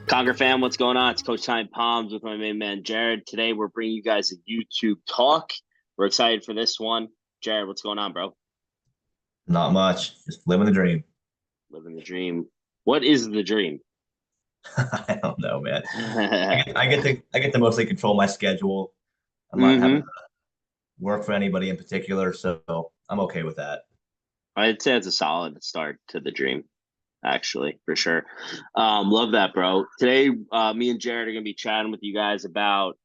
Conquer fam, what's going on? It's Coach Time Palms with my main man Jared. Today we're bringing you guys a YouTube talk. We're excited for this one. Jared, what's going on, bro? Not much. Just living the dream. Living the dream. What is the dream? I don't know, man. I get to mostly control my schedule. I'm not having hmm to work for anybody in particular, so I'm okay with that. I'd say it's a solid start to the dream, actually, for sure. Love that, bro. Today, me and Jared are gonna be chatting with you guys about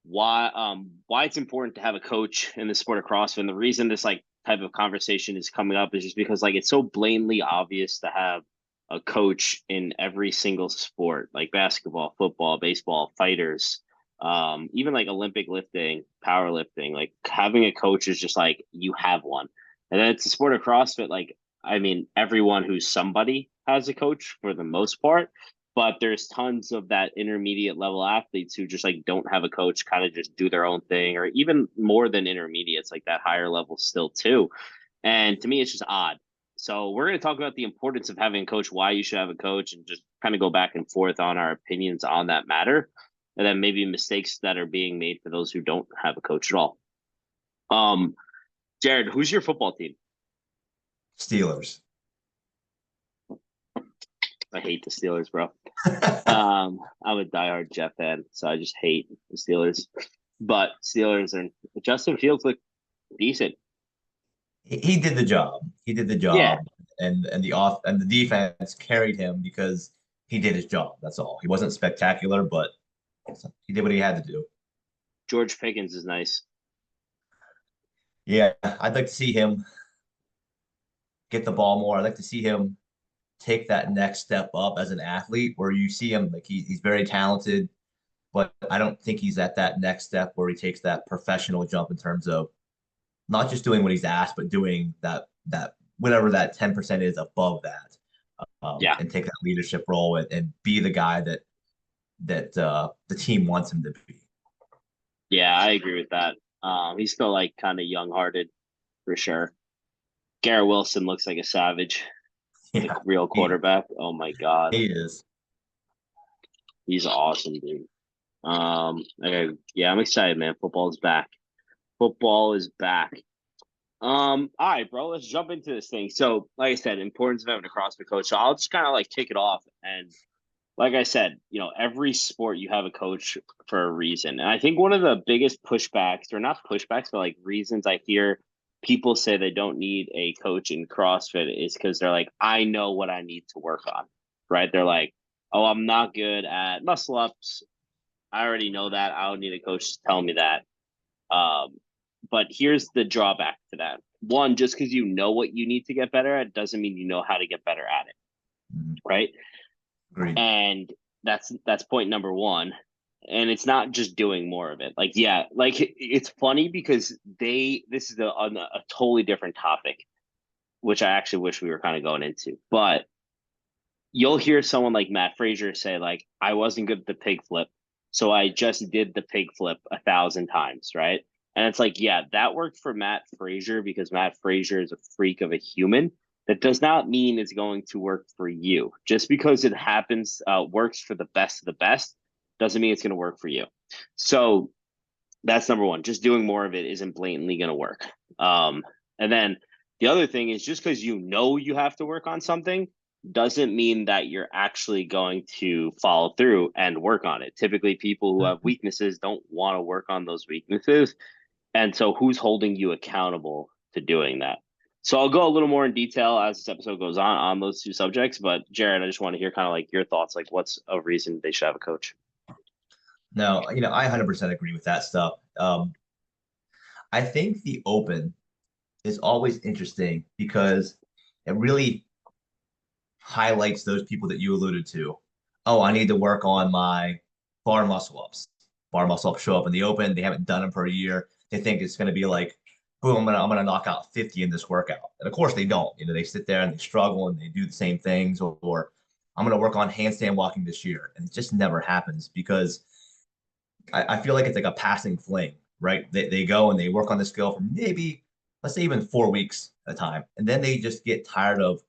why it's important to have a coach in the sport of CrossFit. And the reason this type of conversation is coming up is just because it's so blatantly obvious to have a coach in every single sport, like basketball, football, baseball, fighters, even like Olympic lifting, powerlifting. Like having a coach is just like you have one. And then it's the sport of CrossFit. I mean, everyone who's somebody has a coach for the most part, but there's tons of that intermediate level athletes who just don't have a coach, kind of just do their own thing, or even more than intermediates, like that higher level still too. And to me, it's just odd. So we're going to talk about the importance of having a coach, why you should have a coach, and just kind of go back and forth on our opinions on that matter, and then maybe mistakes that are being made for those who don't have a coach at all. Um, Jared, who's your football team? Steelers. I hate the Steelers, bro. I'm a diehard Jeff fan, so I just hate the Steelers. But Steelers are Justin Fields look decent. He did the job. He did the Yeah, job, and the defense carried him because he did his job. That's all. He wasn't spectacular, but he did what he had to do. George Pickens is nice. Yeah, I'd like to see him get the ball more. I'd like to see him take that next step up as an athlete, where you see him like he's very talented, but I don't think he's at that next step where he takes that professional jump in terms of not just doing what he's asked, but doing that whatever that 10% is above that, Yeah, and take that leadership role and be the guy that the team wants him to be. yeah, I agree with that. He's still kind of young hearted for sure. Garrett Wilson looks like a savage, the Yeah, real he quarterback. Oh my god, he is. he's awesome, dude. Okay, yeah, I'm excited, man. Football is back. Football is back. All right, bro, let's jump into this thing. So, like I said, importance of having a CrossFit coach. So I'll just kind of kick it off. And like I said, every sport you have a coach for a reason. And I think one of the biggest pushbacks, or not pushbacks, but reasons I hear people say they don't need a coach in CrossFit is because they're like, I know what I need to work on, right? They're like, oh, I'm not good at muscle ups. I already know that. I don't need a coach to tell me that. Um, but here's the drawback to that. One, just because you know what you need to get better at doesn't mean you know how to get better at it, Mhm. right? Agreed. And that's point number one. And it's not just doing more of it. It's funny because this is a totally different topic, which I actually wish we were kind of going into. But you'll hear someone like Matt Frazier say, I wasn't good at the pig flip, so I just did the pig flip 1,000 times, right? And it's like, yeah, that worked for Matt Frazier because Matt Frazier is a freak of a human. That does not mean it's going to work for you. Just because it happens, works for the best of the best, doesn't mean it's going to work for you. So that's number one. Just doing more of it isn't blatantly going to work. And then the other thing is just because you know you have to work on something doesn't mean that you're actually going to follow through and work on it. Typically, people who have Mhm. weaknesses don't want to work on those weaknesses. And so, who's holding you accountable to doing that? So, I'll go a little more in detail as this episode goes on those two subjects. But, Jared, I just want to hear kind of your thoughts. What's a reason they should have a coach? No, I 100% agree with that stuff. I think the open is always interesting because it really highlights those people that you alluded to. Oh, I need to work on my bar muscle ups. Bar muscle ups show up in the open. They haven't done them for a year. They think it's going to be like, boom, I'm gonna knock out 50 in this workout. And of course they don't. They sit there and they struggle and they do the same things. Or I'm gonna work on handstand walking this year, and it just never happens because I feel like it's like a passing fling, right? They go and they work on the skill for maybe, let's say, even 4 weeks at a time, and then they just get tired of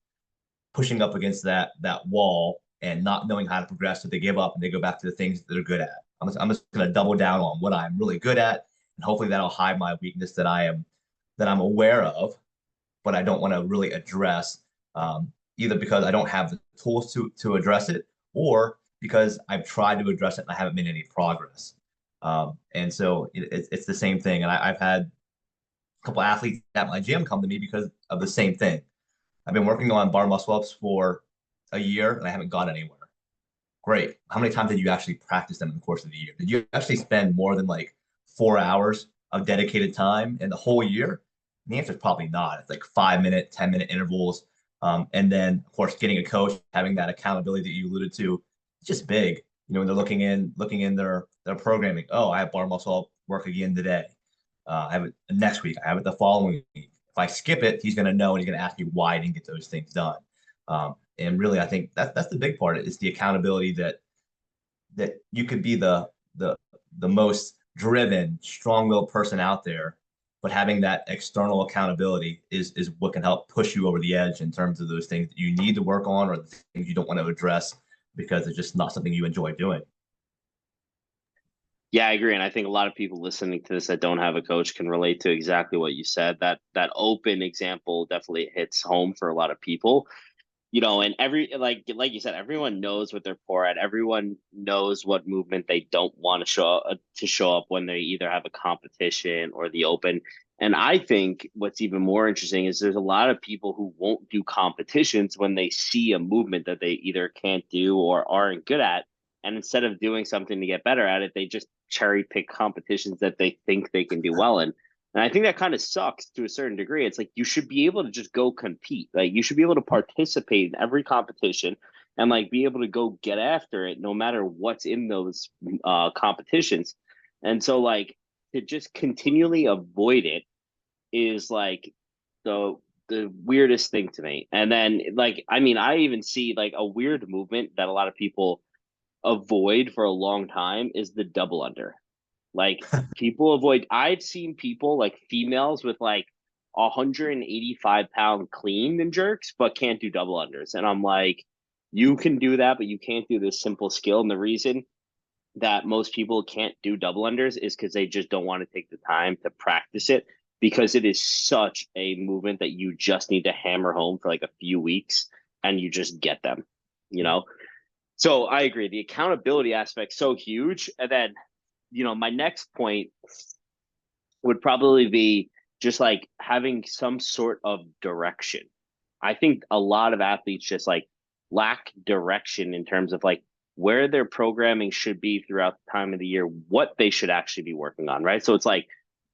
pushing up against that wall and not knowing how to progress. So they give up and they go back to the things that they're good at. I'm just going to double down on what I'm really good at. And hopefully that'll hide my weakness that I'm aware of, but I don't want to really address, either because I don't have the tools to address it, or because I've tried to address it and I haven't made any progress. And so it's the same thing. And I've had a couple athletes at my gym come to me because of the same thing. I've been working on bar muscle ups for a year and I haven't got anywhere. Great. How many times did you actually practice them in the course of the year? Did you actually spend more than like 4 hours of dedicated time in the whole year? And the answer is probably not. It's like 5 minute, 10 minute intervals. And then, of course, getting a coach, having that accountability that you alluded to, it's just big. You know, when they're looking in their programming. Oh, I have bar muscle work again today. I have it next week. I have it the following week. If I skip it, he's going to know and he's going to ask me why I didn't get those things done. And really, I think that's the big part. Is the accountability that you could be the most driven, strong-willed person out there, but having that external accountability is what can help push you over the edge in terms of those things that you need to work on or the things you don't want to address because it's just not something you enjoy doing. Yeah, I agree. And I think a lot of people listening to this that don't have a coach can relate to exactly what you said. That open example definitely hits home for a lot of people. And like you said, everyone knows what they're poor at. Everyone knows what movement they don't want to show up when they either have a competition or the open. And I think what's even more interesting is there's a lot of people who won't do competitions when they see a movement that they either can't do or aren't good at. And instead of doing something to get better at it, they just cherry pick competitions that they think they can do well in. And I think that kind of sucks to a certain degree. It's like you should be able to just go compete. Like you should be able to participate in every competition and like be able to go get after it no matter what's in those competitions. And so like to just continually avoid it is like the weirdest thing to me. And then like I mean I even see like a weird movement that a lot of people avoid for a long time is the double under. Like people avoid. I've seen people like females with like 185-pound clean and jerks, but can't do double unders. And I'm like, you can do that, but you can't do this simple skill. And the reason that most people can't do double unders is because they just don't want to take the time to practice it because it is such a movement that you just need to hammer home for like a few weeks and you just get them, you know? So I agree. The accountability aspect so huge. And then my next point would probably be just like having some sort of direction. I think a lot of athletes just like lack direction in terms of like where their programming should be throughout the time of the year, what they should actually be working on, right? So it's like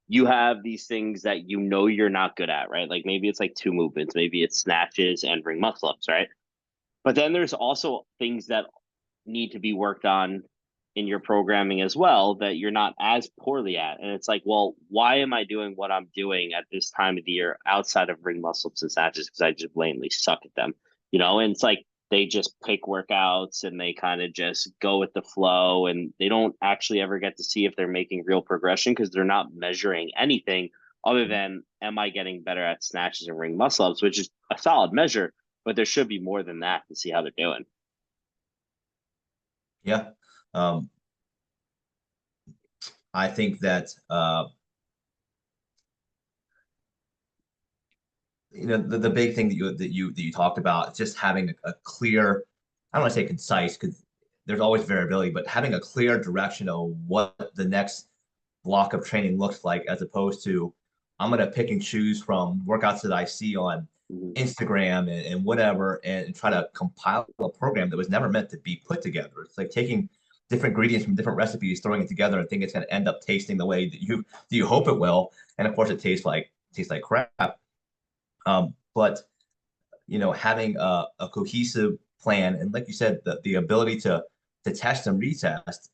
you have these things that you're not good at, right? Like maybe it's like two movements, maybe it's snatches and ring muscle ups, right? But then there's also things that need to be worked on in your programming as well that you're not as poorly at. And it's like, well, why am I doing what I'm doing at this time of the year outside of ring muscle ups and snatches? Because I just blatantly suck at them, And it's like they just pick workouts and they kind of just go with the flow and they don't actually ever get to see if they're making real progression because they're not measuring anything other than am I getting better at snatches and ring muscle ups, which is a solid measure, but there should be more than that to see how they're doing. Yeah. Um, I think that the big thing that you talked about is just having a clear, I don't want to say concise because there's always variability, but having a clear direction of what the next block of training looks like, as opposed to I'm going to pick and choose from workouts that I see on Mhm. Instagram and whatever, and try to compile a program that was never meant to be put together. It's like taking different ingredients from different recipes, throwing it together, and think it's going to end up tasting the way that you hope it will, and of course it tastes like crap. But having a cohesive plan and, like you said, the ability to test and retest,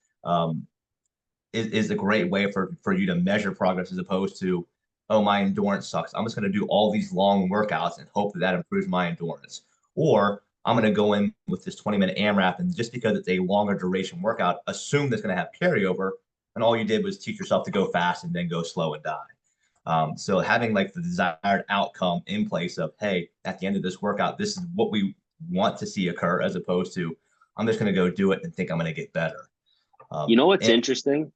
is a great way for you to measure progress, as opposed to, oh, my endurance sucks, I'm just going to do all these long workouts and hope that improves my endurance. Or I'm going to go in with this 20-minute AMRAP, and just because it's a longer duration workout, assume that's going to have carryover, and all you did was teach yourself to go fast and then go slow and die. So having like the desired outcome in place of, hey, at the end of this workout, this is what we want to see occur, as opposed to, I'm just going to go do it and think I'm going to get better. You know what's And interesting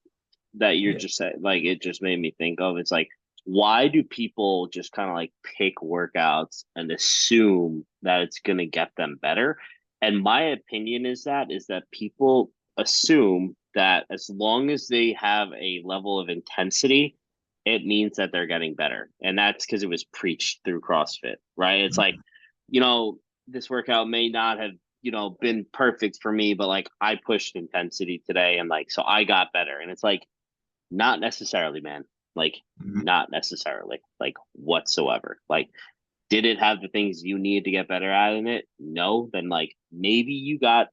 that you're yeah, just saying, like it just made me think of? It's like, why do people just kind of like pick workouts and assume that it's gonna get them better? And my opinion is that people assume that as long as they have a level of intensity, it means that they're getting better. And that's because it was preached through CrossFit, right? It's like, mhm, you know, this workout may not have, been perfect for me, but like I pushed intensity today and like so I got better. And it's like, not necessarily, man. Like, mhm, not necessarily, like whatsoever. Like, did it have the things you needed to get better at in it? No. Then like maybe you got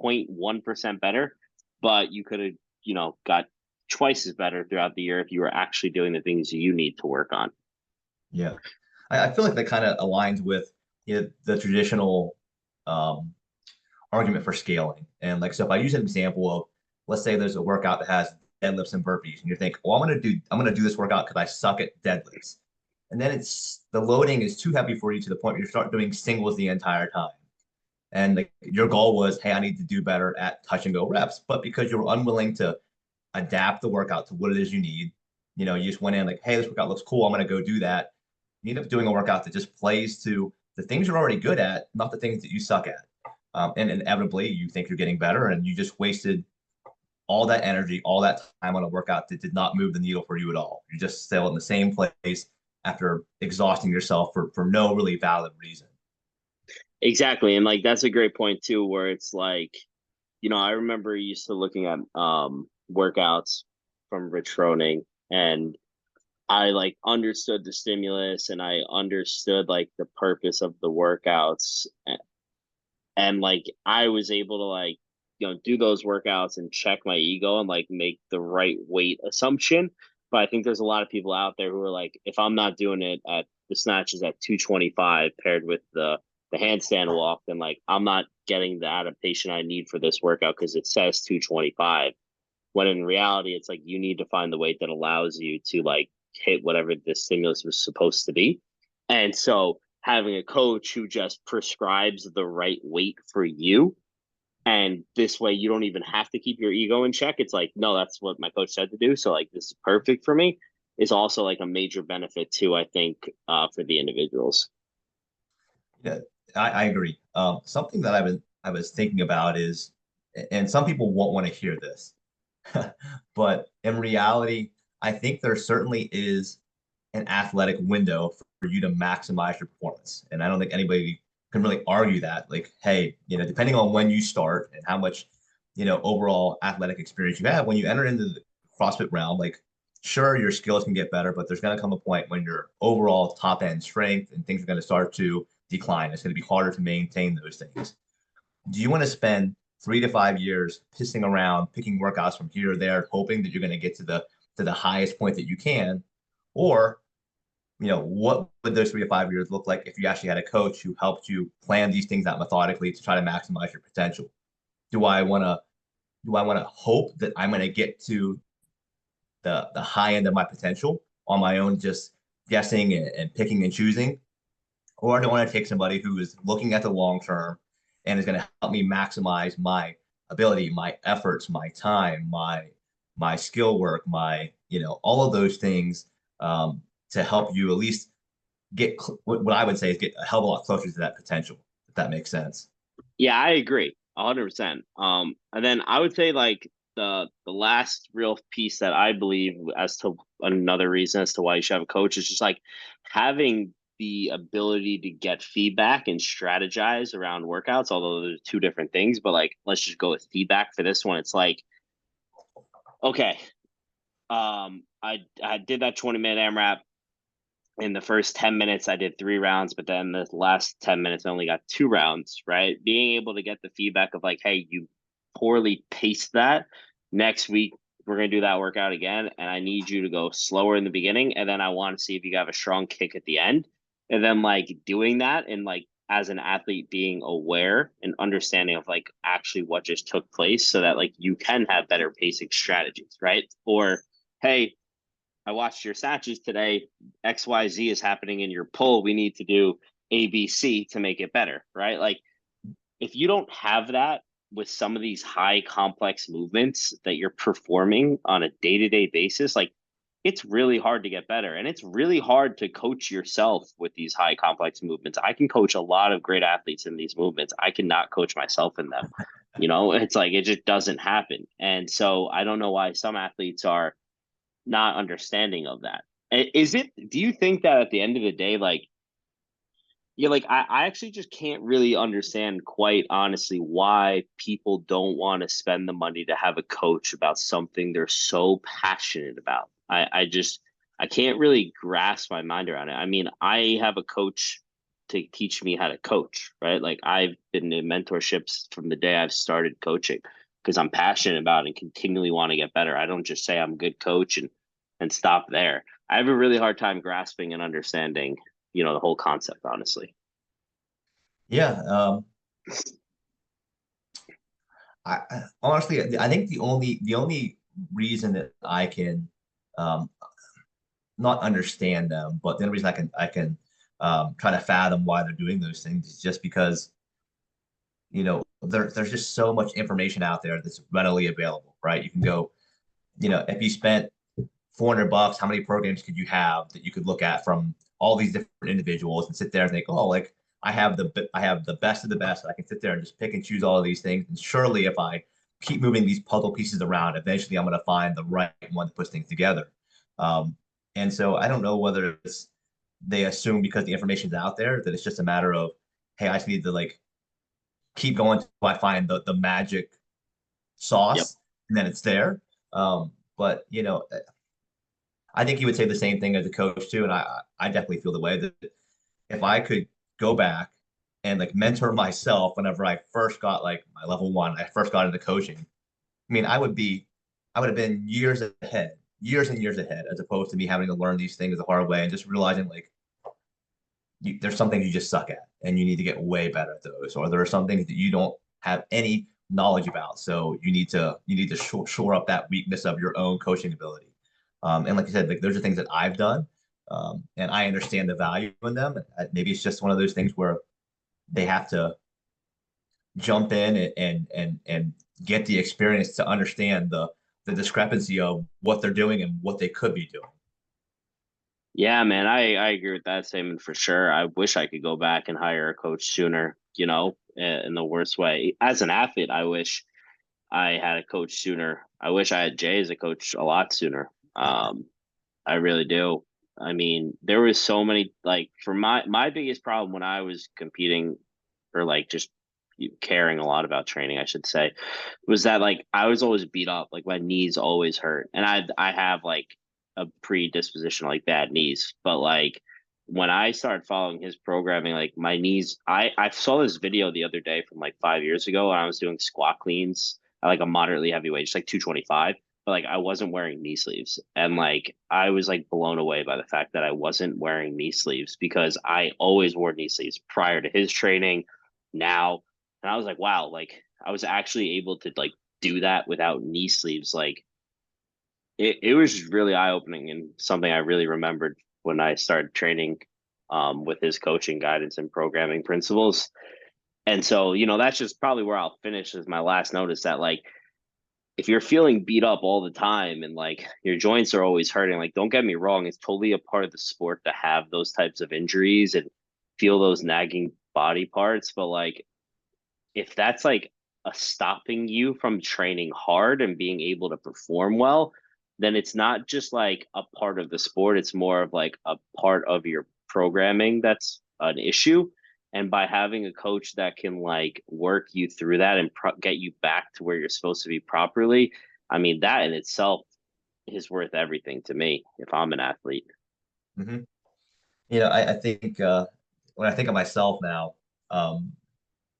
0.1% better, but you could have, got twice as better throughout the year if you were actually doing the things you need to work on. yeah. I feel like that kind of aligns with the traditional um, argument for scaling. And like, so if I use an example of, let's say there's a workout that has deadlifts and burpees, and you think, well, I'm gonna do this workout because I suck at deadlifts, and then it's the loading is too heavy for you to the point where you start doing singles the entire time. And your goal was, hey, I need to do better at touch and go reps, but because you were unwilling to adapt the workout to what it is you need, you just went in like, hey, this workout looks cool, I'm gonna go do that. You end up doing a workout that just plays to the things you're already good at, not the things that you suck at. And inevitably, you think you're getting better, and you just wasted all that energy, all that time on a workout that did not move the needle for you at all. You're just still in the same place after exhausting yourself for no really valid reason. Exactly. And like that's a great point too, where it's like, I remember used to looking at workouts from Rich Froning, and I like understood the stimulus and I understood like the purpose of the workouts, and like I was able to like do those workouts and check my ego and like make the right weight assumption. But I think there's a lot of people out there who are like, if I'm not doing it at the snatches at 225 paired with the handstand walk, then like I'm not getting the adaptation I need for this workout because it says 225. When in reality, it's like you need to find the weight that allows you to like hit whatever the stimulus was supposed to be. And so having a coach who just prescribes the right weight for you, and this way you don't even have to keep your ego in check. It's like, no, that's what my coach said to do. So like this is perfect for me, is also like a major benefit too, I think, for the individuals. Yeah, I agree. Something that I was thinking about is, and some people won't want to hear this, but in reality, I think there certainly is an athletic window for you to maximize your performance. And I don't think anybody can really argue that. Like, hey, depending on when you start and how much, overall athletic experience you have, when you enter into the CrossFit realm, like, sure, your skills can get better, but there's going to come a point when your overall top end strength and things are going to start to decline. It's going to be harder to maintain those things. Do you want to spend 3 to 5 years pissing around, picking workouts from here or there, hoping that you're going to get to the highest point that you can, or what would those 3 to 5 years look like if you actually had a coach who helped you plan these things out methodically to try to maximize your potential? Do I want to do I want to hope that I'm going to get to the high end of my potential on my own, just guessing and picking and choosing, or do I want to take somebody who is looking at the long term and is going to help me maximize my ability, my efforts, my time, my skill work, my all of those things, to help you at least get what I would say is get a hell of a lot closer to that potential, if that makes sense. Yeah, I agree 100%. And then I would say like the last real piece that I believe as to another reason as to why you should have a coach is just like having the ability to get feedback and strategize around workouts, although there's two different things, but like let's just go with feedback for this one. It's like, okay, I did that 20-minute AMRAP. In the first 10 minutes I did 3 rounds, but then the last 10 minutes I only got 2 rounds, right? Being able to get the feedback of like, hey, you poorly paced that. Next week we're gonna do that workout again, and I need you to go slower in the beginning, and then I want to see if you have a strong kick at the end. And then like doing that and like as an athlete being aware and understanding of like actually what just took place so that like you can have better pacing strategies, right? Or hey, I watched your snatches today. XYZ is happening in your pull. We need to do ABC to make it better, right? Like if you don't have that, with some of these high complex movements that you're performing on a day-to-day basis, like it's really hard to get better, and it's really hard to coach yourself with these high complex movements. I can coach a lot of great athletes in these movements. I cannot coach myself in them. It's like it just doesn't happen. And so I don't know why some athletes are not understanding of that. Is it, do you think that at the end of the day, like, yeah, like I actually just can't really understand, quite honestly, why people don't want to spend the money to have a coach about something they're so passionate about. I can't really grasp my mind around it. I mean, I have a coach to teach me how to coach, right? Like I've been in mentorships from the day I've started coaching because I'm passionate about it and continually want to get better. I don't just say I'm a good coach and stop there. I have a really hard time grasping and understanding, the whole concept, honestly. Yeah. Honestly, I think the only reason that I can um, not understand them, but the only reason I can try to fathom why they're doing those things is just because there's just so much information out there that's readily available, right? You can go, if you spent $400, how many programs could you have that you could look at from all these different individuals and sit there and think, oh, like I have the best of the best. I can sit there and just pick and choose all of these things. And surely if I keep moving these puzzle pieces around, eventually I'm going to find the right one that puts things together. Um, and so I don't know whether they assume because the information's out there that it's just a matter of, hey, I just need to like keep going until I find the magic Yep. sauce and then it's there. But I think he would say the same thing as a coach too, and I definitely feel the way that if I could go back and like mentor myself whenever I first got like my level one, I first got into coaching. I mean, I would have been years ahead, years and years ahead, as opposed to me having to learn these things the hard way and just realizing like there's some things you just suck at and you need to get way better at those, or there are some things that you don't have any knowledge about, so you need to shore up that weakness of your own coaching ability. And like you said, like those are things that I've done, and I understand the value in them. Maybe it's just one of those things where they have to jump in and get the experience to understand the discrepancy of what they're doing and what they could be doing. Yeah, man, I agree with that statement for sure. I wish I could go back and hire a coach sooner, in the worst way. As an athlete, I wish I had a coach sooner. I wish I had Jay as a coach a lot sooner. I really do. I mean, there was so many, like, for my biggest problem when I was competing, or like just caring a lot about training, I should say, was that like I was always beat up, like my knees always hurt, and I have like a predisposition like bad knees, but like when I started following his programming, like my knees, I saw this video the other day from like 5 years ago, and I was doing squat cleans at like a moderately heavy weight, just like 225, but like I wasn't wearing knee sleeves, and like I was like blown away by the fact that I wasn't wearing knee sleeves because I always wore knee sleeves prior to his training, now, and I was like, wow, like I was actually able to like do that without knee sleeves. Like it was just really eye opening and something I really remembered when I started training with his coaching guidance and programming principles. And so, that's just probably where I'll finish as my last note, is that like if you're feeling beat up all the time and like your joints are always hurting, like don't get me wrong, it's totally a part of the sport to have those types of injuries and feel those nagging body parts. But like if that's like a stopping you from training hard and being able to perform well, then it's not just like a part of the sport. It's more of like a part of your programming that's an issue. And by having a coach that can like work you through that and get you back to where you're supposed to be properly, I mean, that in itself is worth everything to me if I'm an athlete. Mm-hmm. I think when I think of myself now, um,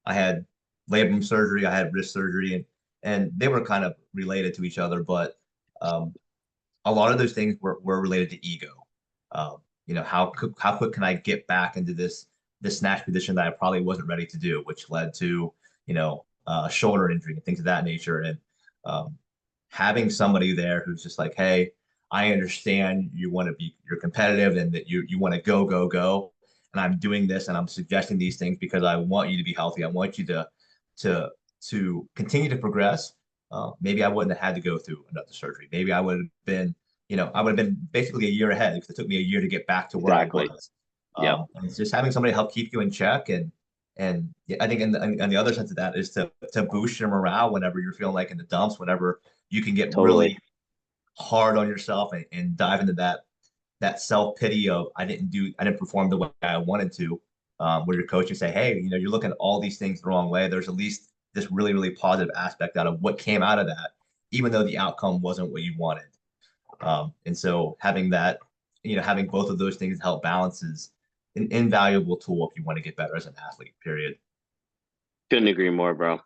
I had labrum surgery, I had wrist surgery, and they were kind of related to each other, but um, a lot of those things were related to ego. How quick can I get back into this snatch position that I probably wasn't ready to do, which led to shoulder injury and things of that nature. And um, having somebody there who's just like, hey, I understand you're competitive and that you want to go, and I'm doing this and I'm suggesting these things because I want you to be healthy. I want you to to continue to progress, maybe I wouldn't have had to go through another surgery. Maybe I would have been, I would have been basically a year ahead because it took me a year to get back to where I Exactly. was. Yep. And it's just having somebody help keep you in check, and yeah, I think in the other sense of that is to boost your morale whenever you're feeling like in the dumps, whenever you can get Totally. really hard on yourself and dive into that self pity of I didn't perform the way I wanted to. Where your coach and say, hey, you're looking at all these things the wrong way. There's at least this really, really positive aspect out of what came out of that, even though the outcome wasn't what you wanted. And so having that, having both of those things help balance is an invaluable tool if you want to get better as an athlete, period. Couldn't agree more, bro.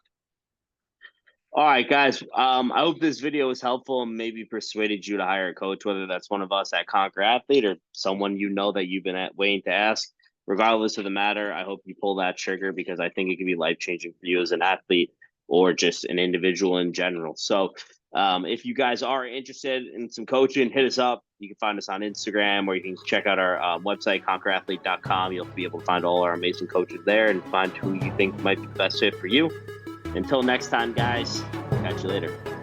All right, guys. I hope this video was helpful and maybe persuaded you to hire a coach, whether that's one of us at Conquer Athlete or someone that you've been waiting to ask. Regardless of the matter, I hope you pull that trigger because I think it could be life-changing for you as an athlete or just an individual in general. So if you guys are interested in some coaching, hit us up. You can find us on Instagram, or you can check out our website, conquerathlete.com. You'll be able to find all our amazing coaches there and find who you think might be the best fit for you. Until next time, guys, catch you later.